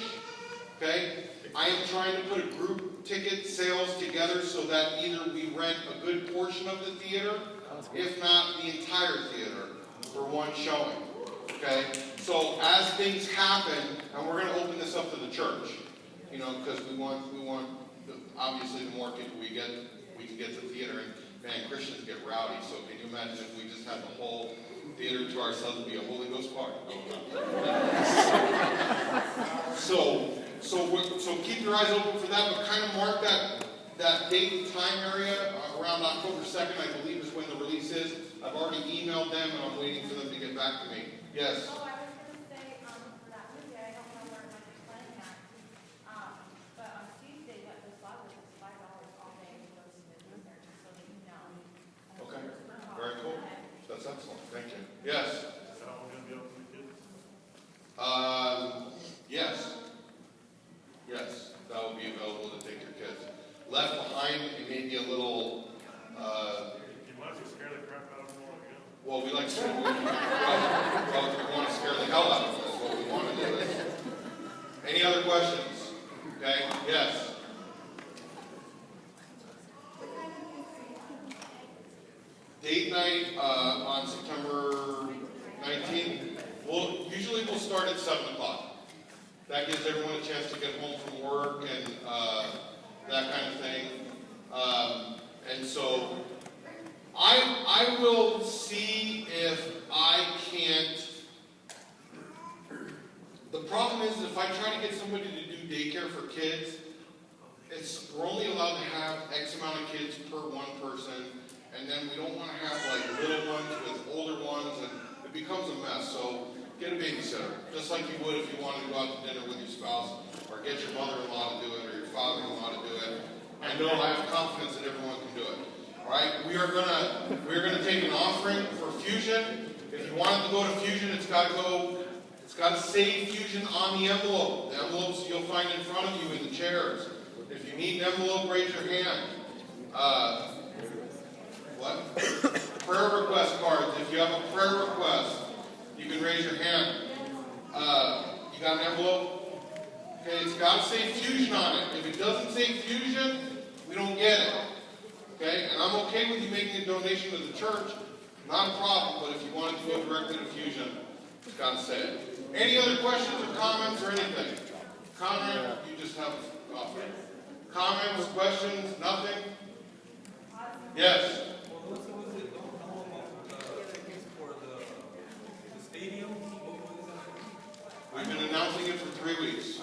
Okay? I am trying to put a group ticket sales together so that either we rent a good portion of the theater, if not the entire theater, for one showing. Okay? So as things happen, and we're going to open this up to the church, you know, because we want obviously the more people we can get to the theater, and man, Christians get rowdy, so can you imagine if we just had the whole theater to ourselves, it'd be a Holy Ghost party. So keep your eyes open for that, but kind of mark that date and time area around October 2nd, I believe is when the release is. I've already emailed them, and I'm waiting for them to get back to me. Yes? Oh, I was gonna say, for that movie, I don't know where much is playing at. But on Tuesday, what the slot was $5 all day to go to the theater, just so that you know. Okay, very cool. That's excellent, thank you. Yes? Is that all gonna be open to kids? Yes. Yes, that will be available to take your kids. Left Behind, it may be a little, You might as well scare the crap out of them all again. well, we like to, we want to scare the hell out of them, that's what we want to do. Any other questions? Okay, yes? Date night on September 19th. Usually we'll start at 7 o'clock. That gives everyone a chance to get home from work and that kind of thing. And so I will see if I can't. The problem is if I try to get somebody to do daycare for kids, we're only allowed to have X amount of kids per one person, and then we don't want to have like little ones with older ones, and it becomes a mess. So get a babysitter, just like you would if you wanted to go out to dinner with your spouse, or get your mother-in-law to do it, or your father-in-law to do it. I know I have confidence that everyone can do it. All right, we're gonna take an offering for Fusion. If you want it to go to Fusion, it's got to say Fusion on the envelope. The envelopes you'll find in front of you in the chairs. If you need an envelope, raise your hand. What? Prayer request cards. If you have a prayer request, you can raise your hand. You got an envelope? Okay, it's got to say Fusion on it. If it doesn't say Fusion, we don't get it. Okay, and I'm okay with you making a donation to the church. Not a problem, but if you want it to go directly to Fusion, it's got to say it. Any other questions or comments or anything? Comment? You just have an offering. Comments, questions, nothing? Yes? We've been announcing it for 3 weeks.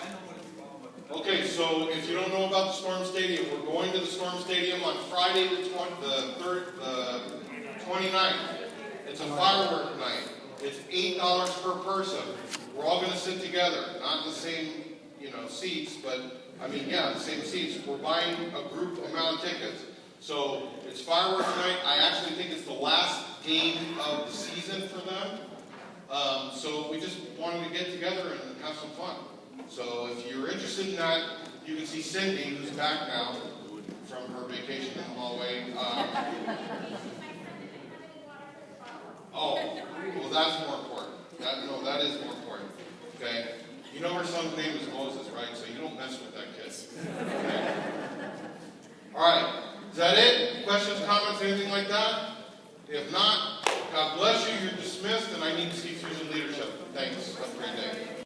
Okay, so if you don't know about the Storm Stadium, we're going to the Storm Stadium on Friday the 29th. It's a firework night. It's $8 per person. We're all going to sit together, not in the same, seats, but the same seats. We're buying a group amount of tickets. So it's fireworks night. I actually think it's the last game of the season for them. So we just wanted to get together and have some fun. So if you're interested in that, you can see Cindy, who's back now from her vacation in the hallway. Well, that's more important. That is more important. Okay? You know her son's name is Moses, right? So you don't mess with that kid. Okay? All right. Is that it? Questions, comments, anything like that? If not, God bless you. You're dismissed, and I need to see Fusion leadership. Thanks. Have a great day.